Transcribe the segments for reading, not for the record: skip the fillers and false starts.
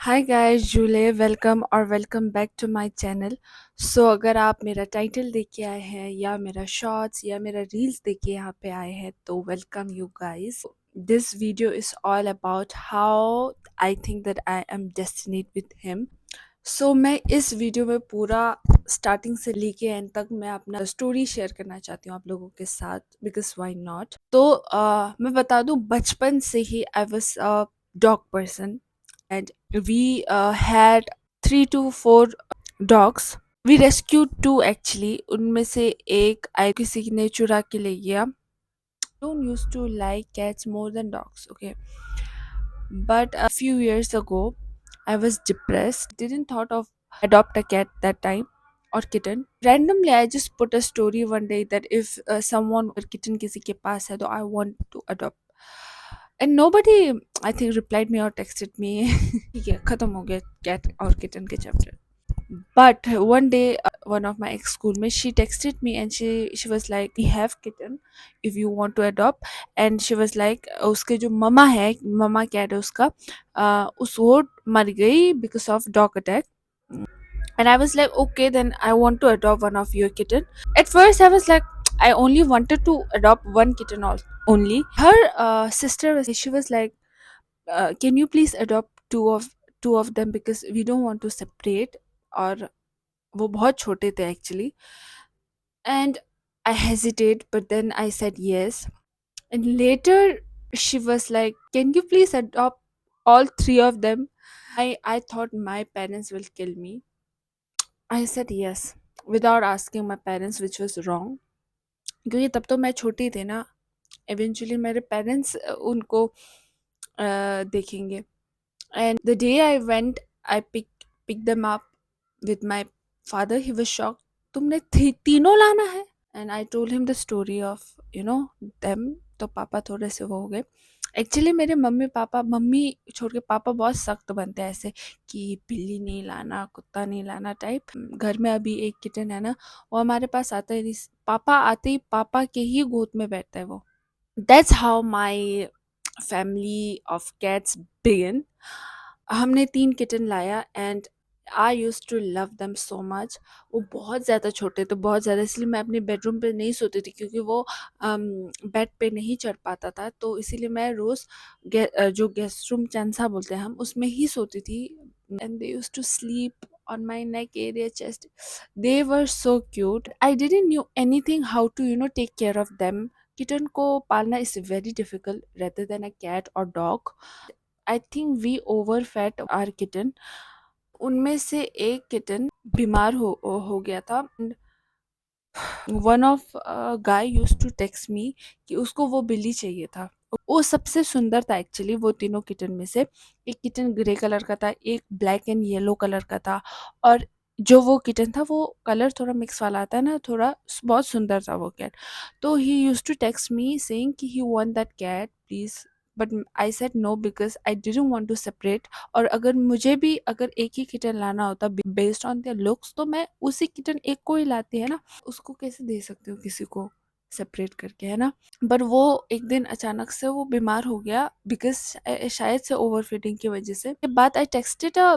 हाय guys, Julley welcome और welcome back to my channel. So अगर आप मेरा टाइटल देख के आए हैं या मेरा शॉर्ट्स या मेरा रील्स देख के यहाँ पे आए हैं तो welcome you guys. This video is all about how I think that I am destined with him. So मैं इस वीडियो में पूरा स्टार्टिंग से लेके एंड तक मैं अपना स्टोरी शेयर करना चाहती हूँ आप लोगों के साथ, बिकॉज वाई नॉट। तो मैं बता दूँ, बचपन से ही I was a dog person and we had 3 to 4 dogs. We rescued 2 actually. उनमें से एक आई किसी ने चुरा के ले गया. Don't used to like cats more than dogs, okay? But a few years ago, I was depressed. Didn't thought of adopt a cat that time or kitten. Randomly, I just put a story one day that if someone or kitten किसी के पास है तो I want to adopt. And nobody, I think, replied me or texted me. ठीक है, खत्म हो गया cat और kitten के chapter. But one day, one of my ex schoolmates, she texted me and she was like, we have kitten if you want to adopt. And she was like, उसके जो mama है, mama cat है उसका, उस वो मर गई because of dog attack. And I was like, okay, then I want to adopt one of your kitten. At first I was like, I only wanted to adopt one kitten only. Her sister was, she was like, can you please adopt two of them because we don't want to separate. और वो बहुत छोटे थे actually. And I hesitated, but then I said yes. And later she was like, can you please adopt all 3 of them? I thought my parents will kill me. I said yes without asking my parents, which was wrong. क्योंकि तब तो मैं छोटी थी ना. Eventually मेरे parents उनको देखेंगे. And the day I went, I picked them up with my father. He was shocked. तुमने तीनों लाना है? And I told him the story of them. तो पापा थोड़े से वो हो गए. एक्चुअली मेरे मम्मी छोड़ के पापा बहुत सख्त बनते हैं, ऐसे कि बिल्ली नहीं लाना, कुत्ता नहीं लाना टाइप. घर में अभी एक किटन है ना, वो हमारे पास आता ही नहीं. पापा आते ही पापा के ही गोद में बैठता है वो. That's how my family of cats begin. हमने 3 किटन लाया and I used to love them so much. वो बहुत ज़्यादा छोटे थे, बहुत ज़्यादा, इसलिए मैं अपने बेडरूम पे नहीं सोती थी क्योंकि वो बेड पे नहीं चढ़ पाता था. तो इसीलिए मैं रोज़ जो गेस्ट रूम चैंसा बोलते हैं हम, उसमें ही सोती थी. And they used to sleep on my neck area, chest. They were so cute. I didn't knew anything how to take care of them. Kitten को पालना is very difficult rather than a cat or dog. I think we overfed our kitten. उनमें से एक kitten बीमार हो गया था. One of guy used to text me कि उसको वो बिल्ली चाहिए था. वो सबसे सुंदर था एक्चुअली वो तीनों किटन में से. एक किटन ग्रे कलर का था, एक ब्लैक एंड येलो कलर का था, और जो वो किटन था वो कलर थोड़ा मिक्स वाला आता है ना, थोड़ा बहुत सुंदर था वो कैट. तो he used to text me saying कि he want that cat please. But I said no because I didn't want to separate. और अगर मुझे भी अगर एक ही किटन लाना होता बेस्ड ऑन देयर लुक्स, तो मैं उसी किटन एक को ही लाती है ना. उसको कैसे दे सकती हूँ किसी को सेपरेट करके, है ना. बट वो एक दिन अचानक से वो बीमार हो गया बिकॉज शायद से ओवर फीडिंग की वजह से. के बाद I texted a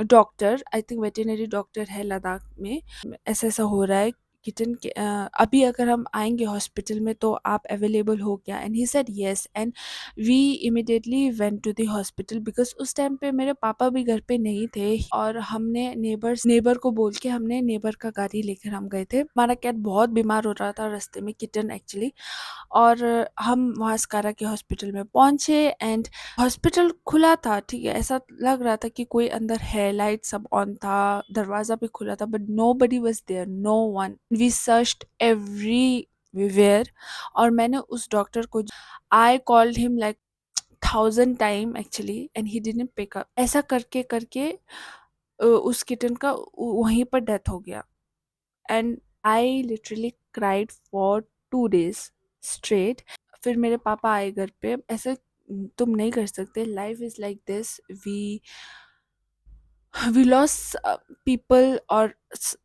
doctor, I think veterinary doctor है लद्दाख में. ऐसा ऐसा हो रहा है किटन के, अभी अगर हम आएंगे हॉस्पिटल में तो आप अवेलेबल हो क्या. And he said yes. And we immediately went to the hospital because उस टाइम पे मेरे पापा भी घर पे नहीं थे. और हमने नेबर को बोल के हमने नेबर का गाड़ी लेकर हम गए थे. हमारा कैट बहुत बीमार हो रहा था रास्ते में, किटन एक्चुअली. और हम वहाँ स्कारा के हॉस्पिटल में पहुंचे एंड हॉस्पिटल खुला था. ठीक है, ऐसा लग रहा था कि कोई अंदर है, लाइट सब ऑन था, दरवाजा भी खुला था, but nobody was there, no one. We searched everywhere. और मैंने उस डॉक्टर को, I called him like 1000 time actually and he didn't pick up. ऐसा करके करके उस किटन का वहीं पर डेथ हो गया. And I literally cried for 2 days straight. फिर मेरे पापा आए घर पे. ऐसे तुम नहीं कर सकते, life is like this. We loss people और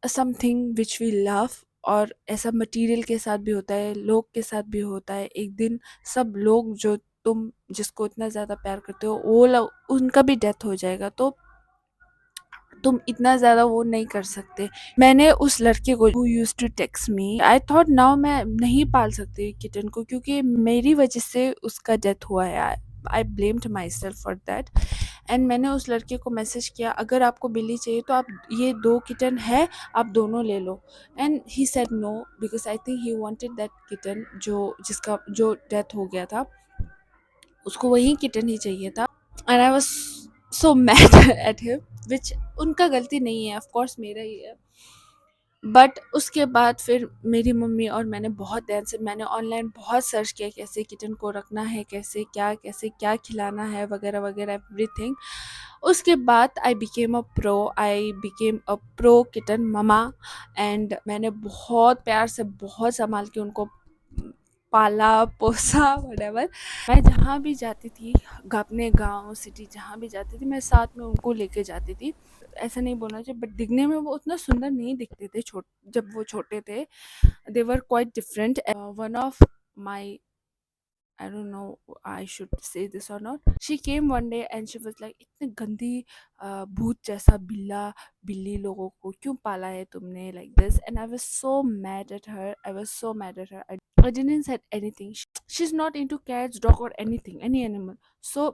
समथिंग विच वी लव. और ऐसा मटेरियल के साथ भी होता है, लोग के साथ भी होता है. एक दिन सब लोग जो तुम जिसको इतना ज़्यादा प्यार करते हो वो लोग, उनका भी डेथ हो जाएगा. तो तुम इतना ज़्यादा वो नहीं कर सकते। मैंने उस लड़के को who used to text me, I thought now मैं नहीं पाल सकती किटन को क्योंकि मेरी वजह से उसका डेथ हुआ है। I blamed myself for that. And मैंने उस लड़के को मैसेज किया, अगर आपको बिल्ली चाहिए तो आप ये 2 किटन है, आप दोनों ले लो। And he said no because I think he wanted that kitten जो डेथ हो गया था, उसको वही किटन ही चाहिए था। And I was so mad at him, which उनका गलती नहीं है, ऑफ कोर्स मेरा ही है। बट उसके बाद फिर मेरी मम्मी और मैंने ऑनलाइन बहुत सर्च किया कैसे किटन को रखना है, कैसे क्या खिलाना है, वगैरह वगैरह एवरीथिंग। उसके बाद I became a pro kitten mama. And मैंने बहुत प्यार से बहुत संभाल के उनको पाला पोसा व्हाटएवर। मैं जहाँ भी जाती थी, अपने गांव सिटी जहाँ भी जाती थी, मैं साथ में उनको लेके जाती थी। ऐसा नहीं बोलना चाहिए बट दिखने में वो उतना सुंदर नहीं दिखते थे जब वो छोटे थे। They were quite different. One of my, I don't know I should say this or not. She came one day and she was like, इतने गंदी भूत जैसा बिल्ली लोगों को क्यों पाला है तुमने like this. And I was so mad at her. I didn't said anything. She's not into cats, dog or anything, any animal. So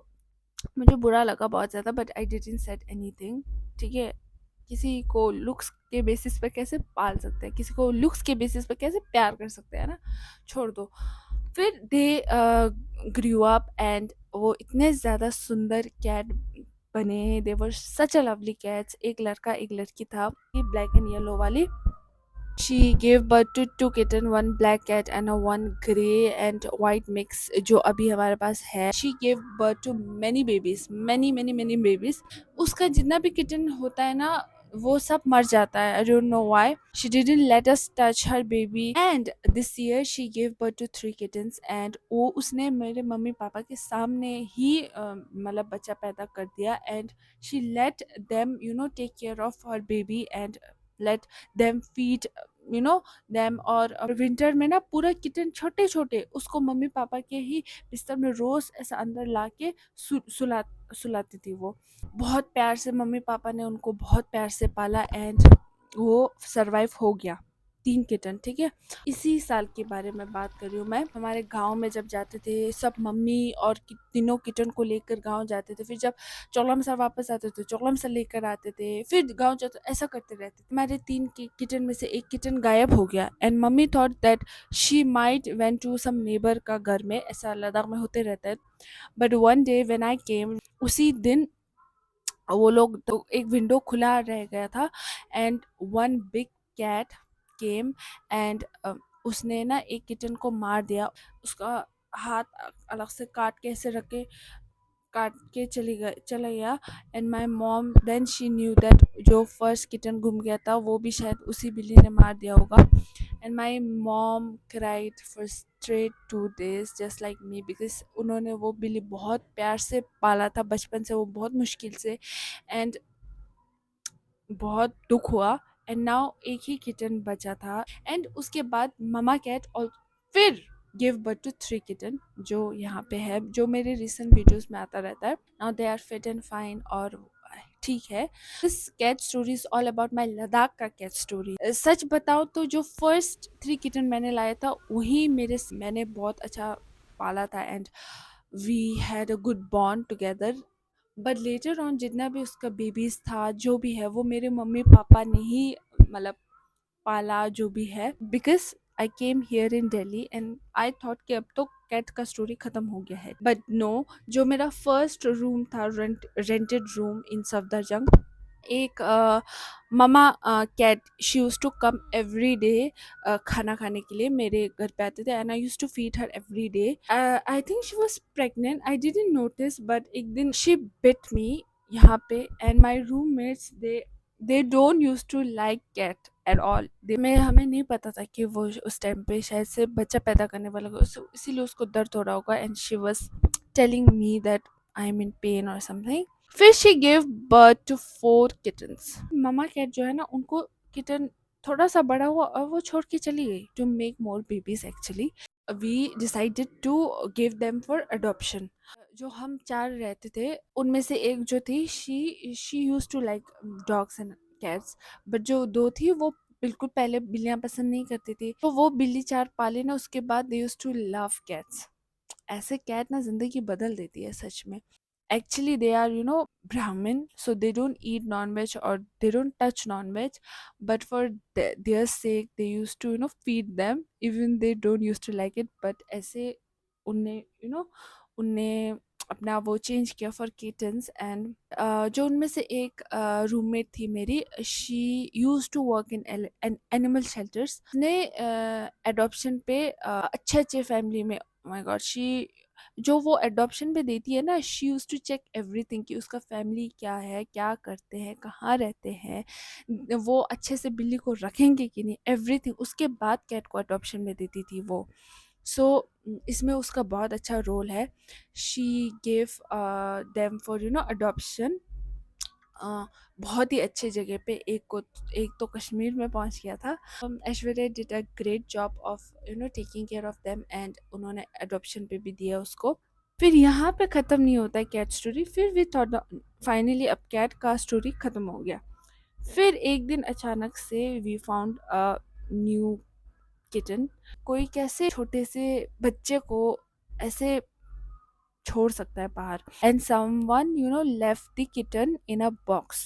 मुझे बुरा लगा बहुत ज़्यादा but I didn't said anything. ठीक है, किसी को लुक्स के बेसिस पे कैसे पाल सकते हैं, किसी को लुक्स के बेसिस पे कैसे प्यार कर सकते हैं ना, छोड़ दो। फिर दे ग्रू अप एंड वो इतने ज़्यादा सुंदर कैट बने। दे वर सच अ लवली कैट्स। एक लड़का एक लड़की था, ब्लैक एंड येलो वाली। She gave birth to 2 kittens, one black cat and a one grey and white mix जो अभी हमारे पास है। She gave birth to many babies, many babies. उसका जितना भी किटन होता है ना वो सब मर जाता है। I don't know why. She didn't let us touch her baby. And this year she gave birth to 3 kittens and वो उसने मेरे मम्मी पापा के सामने ही मतलब बच्चा पैदा कर दिया। And she let them take care of her baby and let them feed them. और विंटर में ना पूरा किटन छोटे छोटे उसको मम्मी पापा के ही बिस्तर में रोज ऐसा अंदर ला के सुलाती थी। वो बहुत प्यार से मम्मी पापा ने उनको बहुत प्यार से पाला एंड वो सरवाइव हो गया 3 किटन। ठीक है, इसी साल के बारे में बात कर रही हूँ मैं। हमारे गांव में जब जाते थे सब मम्मी और तीनों किटन को लेकर गांव जाते थे। फिर जब चौलम सर वापस आते थे चौलम सर लेकर आते थे, फिर गांव जाते, ऐसा करते रहते थे। हमारे 3 किटन में से एक किटन गायब हो गया and mummy thought that she might went to some neighbour का घर में, ऐसा लद्दाख में होते रहता है। But one day when I came, उसी दिन वो लोग तो एक विंडो खुला रह गया था and one big cat came and उसने ना एक किटन को मार दिया। उसका हाथ अलग से काट के चला गया। And my mom then she knew that जो फर्स्ट किटन गुम गया था वो भी शायद उसी बिल्ली ने मार दिया होगा। And my mom cried for straight 2 days just like me because उन्होंने वो बिल्ली बहुत प्यार से पाला था बचपन से, वो बहुत मुश्किल से। एंड बहुत दुख हुआ एंड नाउ एक ही किटन बचा था। एंड उसके बाद ममा कैट और फिर गिव बर्थ टू 3 किटन जो यहाँ पे है, जो मेरे रिसेंट वीडियोस में आता रहता है। Now they are fit and fine और ठीक है। This cat story is all about my Ladakh का कैट स्टोरी। सच बताओ तो जो फर्स्ट 3 किटन मैंने लाया था वही मैंने बहुत अच्छा पाला था and we had a good bond together. But later on जितना भी उसका बेबीज था जो भी है वो मेरे मम्मी पापा ने ही मतलब पाला जो भी है। Because I came here in Delhi and I thought कि अब तो कैट का स्टोरी खत्म हो गया है बट नो। जो मेरा फर्स्ट रूम था रेंटेड रूम इन सफदरजंग, एक mama cat she use to come every day खाना खाने के लिए मेरे घर पे आते थे and I use to feed her every day. I think she was pregnant, I didn't notice but एक दिन शी बिट मी यहाँ पे and my roommates they don't use to like cat at all. मैं हमें नहीं पता था कि वो उस टाइम पे शायद से बच्चा पैदा करने वाला होगा, इसीलिए उसको दर्द हो रहा होगा and she was telling me that I am in pain और समथिंग। फिर she give birth to 4 kittens. Mama cat जो है ना उनको किटन थोड़ा सा बड़ा हुआ और वो छोड़ के चली गई to make more babies. Actually we decided to give them for adoption. जो हम 4 रहते थे, उनमें से एक जो थी she used to like dogs and cats, but जो 2 थी वो बिल्कुल पहले बिल्लियाँ पसंद नहीं करती थी। तो वो बिल्ली 4 पाले ना, उसके बाद they used to love cats. ऐसे कैट ना ज़िंदगी बदल देती है सच में। Actually, they are, Brahmin, so they don't eat non-veg or they don't touch non-veg. But for their sake, they used to, feed them. Even they don't used to like it. But ऐसे उनने, उनने अपना वो change किया for kittens. And जो उनमें से एक रूममेट थी मेरी, she use to work in animal shelters ने एडॉप्शन पे अच्छे अच्छे फैमिली में, माय गॉड, शी जो वो एडॉप्शन पे देती है ना, she use to check everything कि उसका फैमिली क्या है, क्या करते हैं, कहाँ रहते हैं, वो अच्छे से बिल्ली को रखेंगे कि नहीं, एवरीथिंग। उसके बाद कैट को एडॉप्शन में देती थी वो। सो इसमें उसका बहुत अच्छा रोल है। She gave them for adoption. बहुत ही अच्छे जगह पे, एक तो कश्मीर में पहुंच गया था। Aishwarya did a great job of taking care of them, and उन्होंने एडॉप्शन पे भी दिया उसको। फिर यहाँ पे ख़त्म नहीं होता है कैट स्टोरी। फिर वी थॉट फाइनली अब कैट का स्टोरी ख़त्म हो गया। फिर एक दिन अचानक से we found a new kitten. कोई कैसे छोटे से बच्चे को ऐसे छोड़ सकता है बाहर, and someone left the kitten in a box.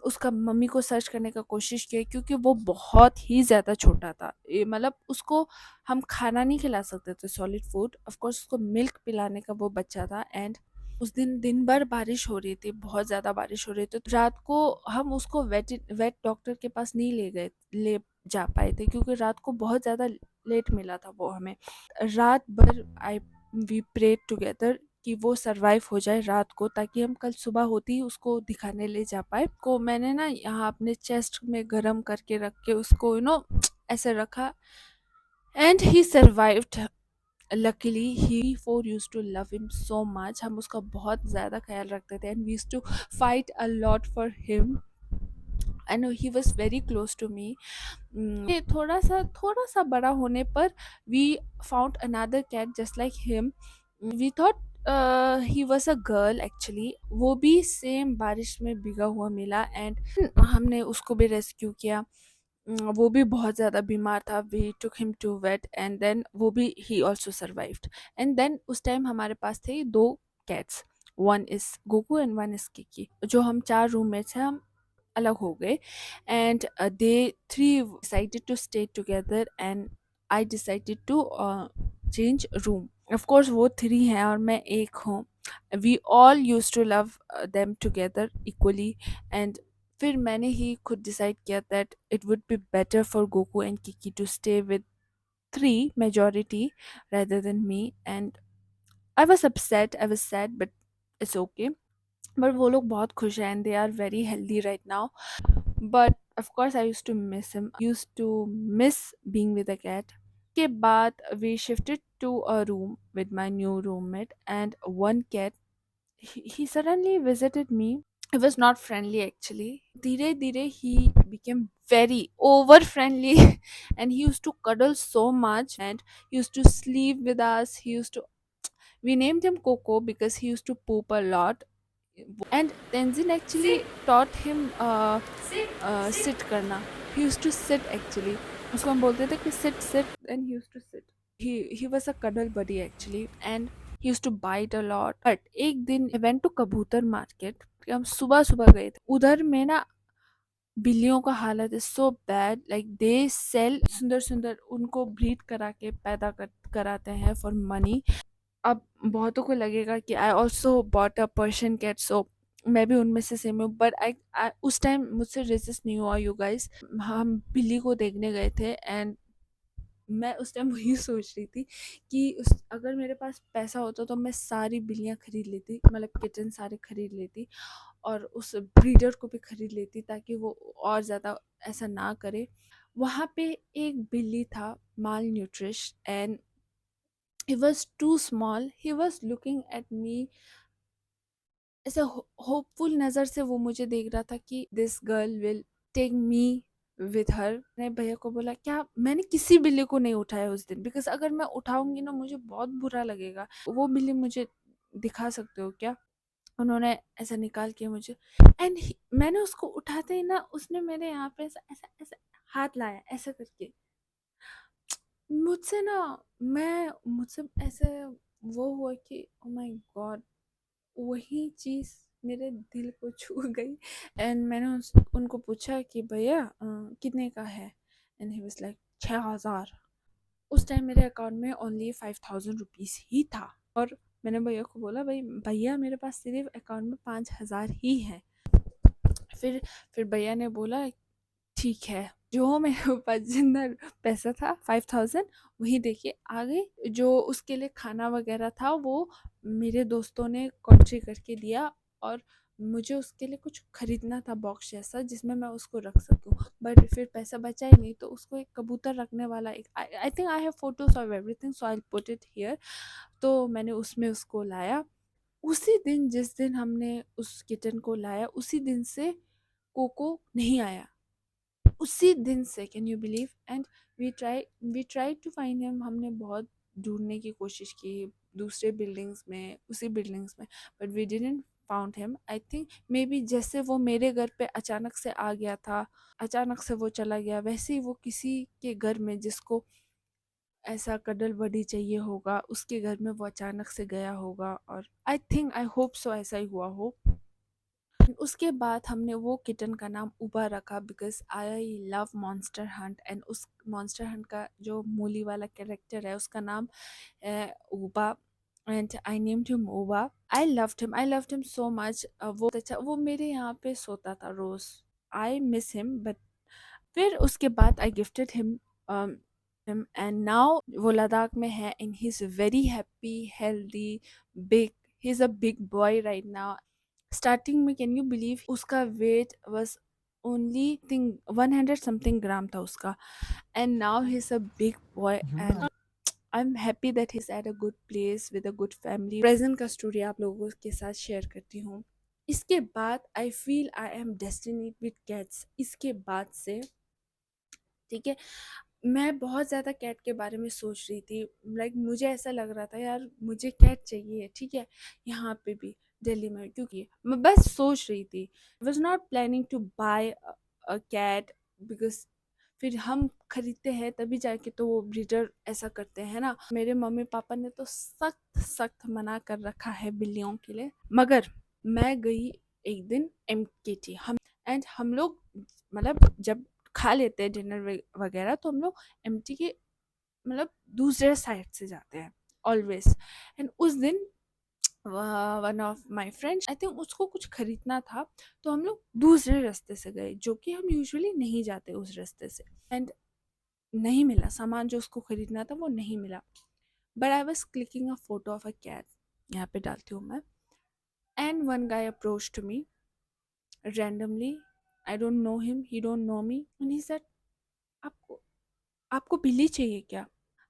उसका मम्मी को सर्च करने का कोशिश किया, क्योंकि वो बहुत ही ज़्यादा छोटा था। मतलब उसको हम खाना नहीं खिला सकते थे, सॉलिड फूड। ऑफ कोर्स उसको मिल्क पिलाने का वो बच्चा था। एंड उस दिन दिन भर बारिश हो रही थी, बहुत ज़्यादा बारिश हो रही थी। तो रात को हम उसको वेट डॉक्टर के पास नहीं ले जा पाए थे, क्योंकि रात को बहुत ज़्यादा लेट मिला था वो हमें। रात भर आई वी प्रेड टुगेदर कि वो सरवाइव हो जाए रात को, ताकि हम कल सुबह होती ही उसको दिखाने ले जा पाए। को मैंने ना यहाँ अपने चेस्ट में गरम करके रख के उसको ऐसे रखा, and he survived. Luckily he for use to love him so much. हम उसका बहुत ज़्यादा ख्याल रखते थे, and we use to fight a lot for him, and he was very close to me. ये थोड़ा सा बड़ा होने पर we found another cat just like him. We thought he was a girl actually. वो भी सेम बारिश में भीगा हुआ मिला, एंड हमने उसको भी रेस्क्यू किया। वो भी बहुत ज़्यादा बीमार था। We took him to vet, and then वो भी he also survived. And then उस टाइम हमारे पास थे 2 cats, one is Goku and one is Kiki. जो हम 4 रूममेट्स हैं, हम अलग हो गए, and they 3 decided to stay together, and I decided to change room. Of course वो 3 हैं और मैं एक हूँ। We all use to love them together equally. And फिर मैंने ही खुद डिसाइड किया that it would be better for Goku and Kiki to stay with 3 majority rather than me. And I was sad, but it's okay. But वो लोग बहुत खुश हैं, and they are very healthy right now. But of course I use to miss being with a cat. के बाद we shifted to a room with my new roommate, and one cat, he suddenly visited me. He was not friendly actually. धीरे धीरे he became very over friendly and he used to cuddle so much, and he used to sleep with us. We named him Coco because he used to poop a lot. And Tenzin Sit, actually taught him sit, sit. sit करना. He used to sit actually. उसको हम बोलते थे कि sit, and he used to sit. He was a cuddle buddy actually, and he used to bite a lot. But एक दिन I went to कबूतर market. हम सुबह सुबह गए थे उधर में ना। बिल्लियों का हालत is so bad, like they sell सुंदर सुंदर उनको ब्रीड करा के पैदा कराते हैं फॉर मनी। अब बहुतों को लगेगा कि I also bought a Persian cat, so मैं भी उनमें से सेम हूँ। बट आई उस टाइम मुझसे रेजिस्ट नहीं हुआ यू गाइस। हम बिल्ली को देखने गए थे, एंड मैं उस टाइम वही सोच रही थी कि अगर मेरे पास पैसा होता तो मैं सारी बिल्लियाँ खरीद लेती, मतलब किचन सारे खरीद लेती, और उस ब्रीडर को भी खरीद लेती, ताकि वो और ज़्यादा ऐसा ना करे। वहाँ पे एक बिल्ली था, माल न्यूट्रिश, and he was too small. He was looking at me ऐसे होपफुल नज़र से। वो मुझे देख रहा था कि this girl will take me with her. मैंने भैया को बोला, क्या मैंने किसी बिल्ली को नहीं उठाया उस दिन, बिकॉज अगर मैं उठाऊंगी ना मुझे बहुत बुरा लगेगा। वो बिल्ली मुझे दिखा सकते हो क्या? उन्होंने ऐसा निकाल के मुझे, एंड मैंने उसको उठाते ही ना उसने मेरे यहाँ पे ऐसा ऐसा ऐसा हाथ लाया ऐसा करके। मुझसे ना मैं मुझसे ऐसे वो हुआ कि ओ माय गॉड, वही चीज़ मेरे दिल को छू गई। एंड मैंने उनको पूछा कि भैया कितने का है? And he was like 6,000। उस टाइम मेरे अकाउंट में ओनली 5,000 रुपीज़ ही था। और मैंने भैया को बोला, भाई भैया मेरे पास सिर्फ अकाउंट में 5,000 ही है। फिर फिर भैया ने बोला ठीक है, जो मेरे पास जितना पैसा था 5,000 वही देके आ गई। जो उसके लिए खाना वगैरह था वो मेरे दोस्तों ने कॉन्ट्री करके दिया, और मुझे उसके लिए कुछ खरीदना था बॉक्स जैसा जिसमें मैं उसको रख सकूं, बट फिर पैसा बचा ही नहीं, तो उसको एक कबूतर रखने वाला एक, I think I have photos of everything so I put it here. तो मैंने उसमें उसको लाया। उसी दिन जिस दिन हमने उस किटन को लाया उसी दिन से कोको नहीं आया। उसी दिन से, can you believe? And we try to find him. हमने बहुत ढूंढने की कोशिश की दूसरे बिल्डिंग्स में, उसी बिल्डिंग्स में, but we didn't found him. I think maybe जैसे वो मेरे घर पे अचानक से आ गया था, अचानक से वो चला गया, वैसे ही वो किसी के घर में जिसको ऐसा कडल बडी चाहिए होगा उसके घर में वो अचानक से गया होगा। और I think, I hope so ऐसा ही हुआ हो। उसके बाद हमने वो किटन का नाम उबा रखा because I love monster Hunt. And उस मॉन्स्टर हंट का जो मूली वाला कैरेक्टर है उसका नाम है उबा। And I named him Uba. I loved him so much. वो अच्छा, वो मेरे यहाँ पे सोता था रोज। आई मिस हिम, बट फिर उसके बाद I gifted him and now वो लद्दाख में है and he is very happy, healthy, big. He is a big boy right now. Starting में कैन यू बिलीव उसका weight was only thing 100 something gram था उसका, and now he is a big boy. And I am happy that he is at a good place with a good family. Present का story आप लोगों के साथ share करती हूँ। इसके बाद I feel I am destiny with cats. इसके बाद से ठीक है, मैं बहुत ज़्यादा कैट के बारे में सोच रही थी। लाइक मुझे ऐसा लग रहा था यार मुझे कैट चाहिए, ठीक है, यहाँ पे भी दिल्ली में, क्योंकि मैं बस सोच रही थी। I was not planning to buy a cat because फिर हम खरीदते हैं तभी जाके तो वो ब्रीडर ऐसा करते हैं ना। मेरे मम्मी पापा ने तो सख्त सख्त मना कर रखा है बिल्लियों के लिए। मगर मैं गई एक दिन MKT, हम लोग मतलब जब खा लेते हैं डिनर वगैरह तो हम लोग एमटी के मतलब दूसरे साइड से जाते हैं ऑलवेज। एंड उस दिन one of my friends, I think उसको कुछ खरीदना था, तो हम लोग दूसरे रास्ते से गए जो कि हम यूजुअली नहीं जाते उस रास्ते से। एंड नहीं मिला सामान जो उसको खरीदना था, वो नहीं मिला। But I was clicking a photo of a cat, यहाँ पे डालती हूँ मैं। And one guy approach to me randomly. I don't know him, he don't know me, and he said, आपको आपको बिल्ली चाहिए क्या?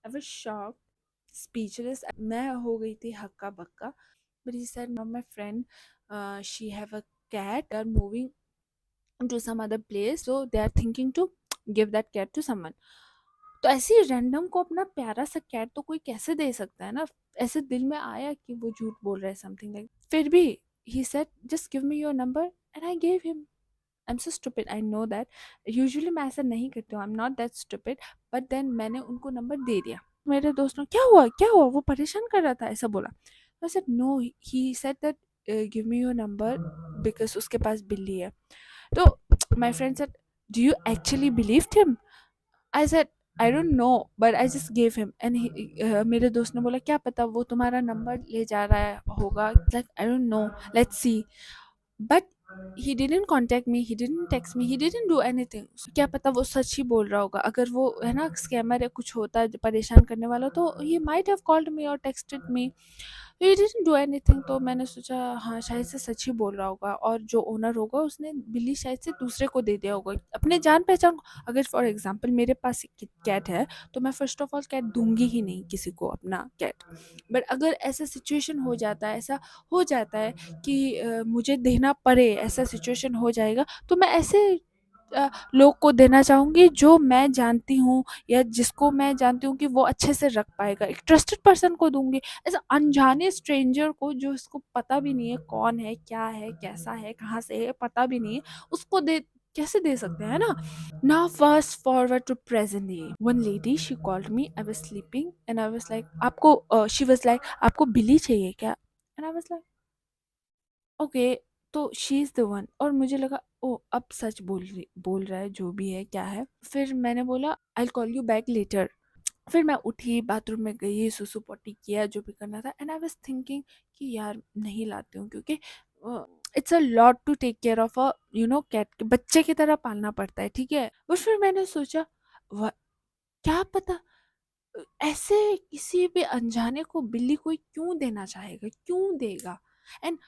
आई वाज शॉक्ड, स्पीचलेस, मैं हो गई थी हक्का बक्का। But he said no my friend, she have a cat, they are moving to some other place so they are thinking to give that cat to someone. तो ऐसे ही random को अपना प्यारा सा कैट तो कोई कैसे दे सकता है ना। ऐसे दिल में आया कि वो झूठ बोल रहा है समथिंग लाइक। फिर भी he said just give me your number and I gave him. I am so stupid, I know that. Usually मैं ऐसा नहीं करती हूँ, I am not that stupid, but then मैंने उनको नंबर दे दिया। मेरे दोस्त ने क्या हुआ वो परेशान कर रहा था ऐसा बोला। I said no, he said that give me your number because उसके पास बिल्ली है। तो my friend said do you actually believed him? I said I don't know but I just gave him. And मेरे दोस्त ने बोला क्या पता वो तुम्हारा नंबर ले जा रहा है होगा, like I don't no, let's see. But he didn't contact me, he didn't text me, he didn't do anything. क्या पता वो सच ही बोल रहा होगा। अगर वो है ना स्कैमर या कुछ होता है जो परेशान करने वाला, तो he might have called me और texted me. He didn't do anything. तो मैंने सोचा हाँ शायद से सच ही बोल रहा होगा, और जो ओनर होगा उसने बिल्ली शायद से दूसरे को दे दिया होगा अपने जान पहचान। अगर फॉर एग्जाम्पल मेरे पास एक कैट है तो मैं फर्स्ट ऑफ ऑल कैट दूंगी ही नहीं किसी को अपना कैट। बट अगर ऐसा सिचुएशन हो जाता है, ऐसा हो जाता है कि मुझे देना पड़े, ऐसा सिचुएशन हो जाएगा, तो मैं ऐसे लोग को देना चाहूँगी जो मैं जानती हूँ या जिसको मैं जानती हूँ कि वो अच्छे से रख पाएगा। एक ट्रस्टेड पर्सन को दूँगी। ऐसा अनजाने स्ट्रेंजर को जो इसको पता भी नहीं है कौन है, क्या है, कैसा है, कहाँ से है, पता भी नहीं है, उसको दे कैसे दे सकते हैं, है ना? Now fast forward to present day. One lady she called me. I was sleeping and I was like, "आपको she was like, आपको बिल्ली चाहिए क्या?" And I was like, "Okay." तो शी इज़ द वन और मुझे लगा ओह! अब सच बोल रहा है जो भी है, क्या है। फिर मैंने बोला I will call you back later. फिर मैं उठी, बाथरूम में गई, सुसु-पॉटी किया जो भी करना था एंड आई वाज़ थिंकिंग कि यार नहीं लाती हूँ क्योंकि it's a lot to take care of a cat. बच्चे की तरह पालना पड़ता है, ठीक है? और फिर मैंने सोचा व क्या पता ऐसे किसी भी अनजाने को बिल्ली कोई क्यों देना चाहेगा? क्यों देगा? एंड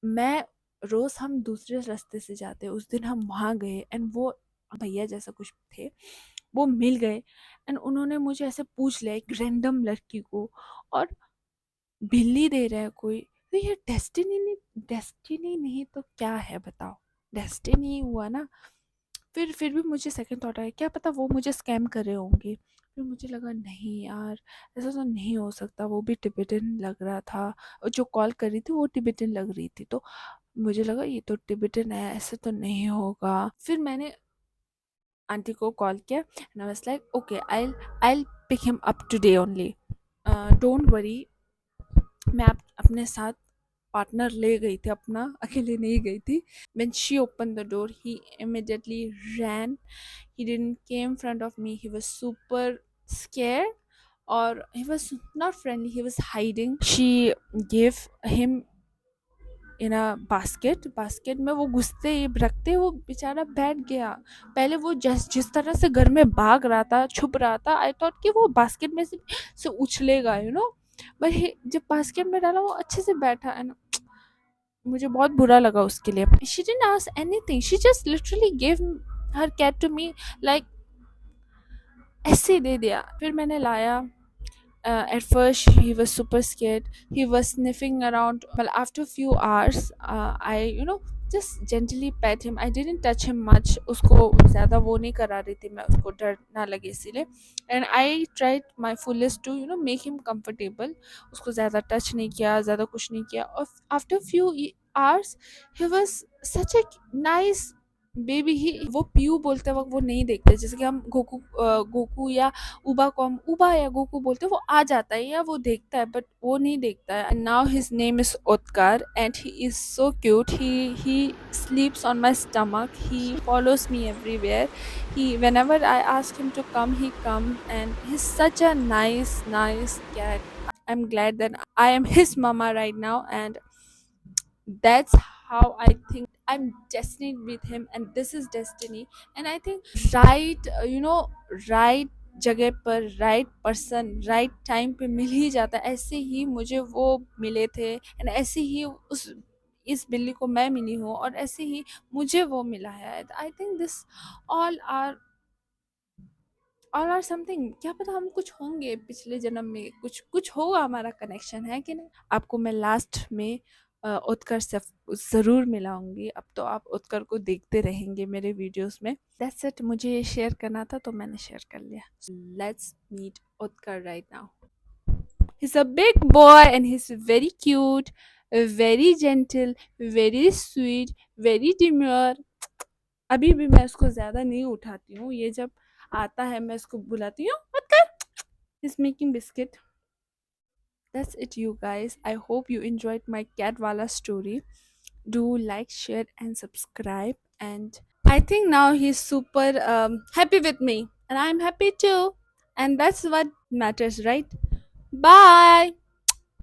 मैं रोज़ हम दूसरे रास्ते से जाते, उस दिन हम वहाँ गए एंड वो भैया जैसा कुछ थे, वो मिल गए एंड उन्होंने मुझे ऐसे पूछ लिया एक रैंडम लड़की को और बिल्ली दे रहा है कोई, तो ये डेस्टिनी नहीं तो क्या है बताओ? डेस्टिनी ही हुआ ना। फिर भी मुझे सेकंड थॉट आया क्या पता वो मुझे स्कैम कर रहे होंगे। फिर मुझे लगा नहीं यार, ऐसा तो नहीं हो सकता, वो भी टिबेटन लग रहा था और जो कॉल कर रही थी वो टिबेटन लग रही थी, तो मुझे लगा ये तो टिबेटन है, ऐसे तो नहीं होगा। फिर मैंने आंटी को कॉल किया and I was like okay I will pick him up today only, don't worry. मैं अपने साथ पार्टनर ले गई थी अपना, अकेले नहीं गई थी। When she opened the door, he immediately ran. He didn't came in front of me. He was super scared or he was not friendly. He was hiding. She gave him in a basket में वो घुसते ही रखते वो बेचारा बैठ गया। पहले वो जिस तरह से घर में भाग रहा था, छुप रहा था, आई थॉट कि वो बास्केट में से उछलेगा, बट जब बास्केट में डाला वो अच्छे से बैठा एंड मुझे बहुत बुरा लगा उसके लिए। She didn't ask anything, she just literally give her cat to me, like ऐसे ही दे दिया। फिर मैंने लाया। At first he was super scared, he was sniffing around, but after a few hours I just gently pet him. I didn't touch him much, उसको ज़्यादा वो नहीं करा रही थी मैं, उसको डर ना लगे इसीलिए। And I tried my fullest to make him comfortable, उसको ज़्यादा टच नहीं किया, ज़्यादा कुछ नहीं किया। और after few hours he was such a nice baby. He वो पीयू बोलते वक्त वो नहीं देखते, जैसे कि हम गोकू या उबा को हम उबा या गोकू बोलते हैं, वो आ जाता है या वो देखता है, बट वो नहीं देखता है। And now his name is Otkar and he is so cute. He sleeps on my stomach, he follows me everywhere, he whenever I ask him to come he come, and he's such a nice cat. I'm glad that I am his mama right now, and that's how I think I'm destined with him and this is destiny. And I think right right जगह पर right person right time पे मिल ही जाता है। ऐसे ही मुझे वो मिले थे एंड ऐसे ही उस इस बिल्ली को मैं मिली हूँ और ऐसे ही मुझे वो मिला है। I think this all are all are something, क्या पता हम कुछ होंगे पिछले जन्म में, कुछ कुछ होगा हमारा कनेक्शन, है कि नहीं? आपको मैं लास्ट में उत्कर से ज़रूर मिलाऊंगी। अब तो आप उत्कर को देखते रहेंगे मेरे वीडियोस में। दैट्स इट, मुझे ये शेयर करना था तो मैंने शेयर कर लिया। Let's meet Utkar right now. He's a big boy and he's very cute, very gentle, very sweet, very demure. अभी भी मैं उसको ज़्यादा नहीं उठाती हूँ, ये जब आता है मैं उसको बुलाती हूँ Utkar, he's making biscuit. That's it you guys, I hope you enjoyed my cat wala story. Do like, share and subscribe, and I think now he's super happy with me and I'm happy too, and that's what matters, right? Bye.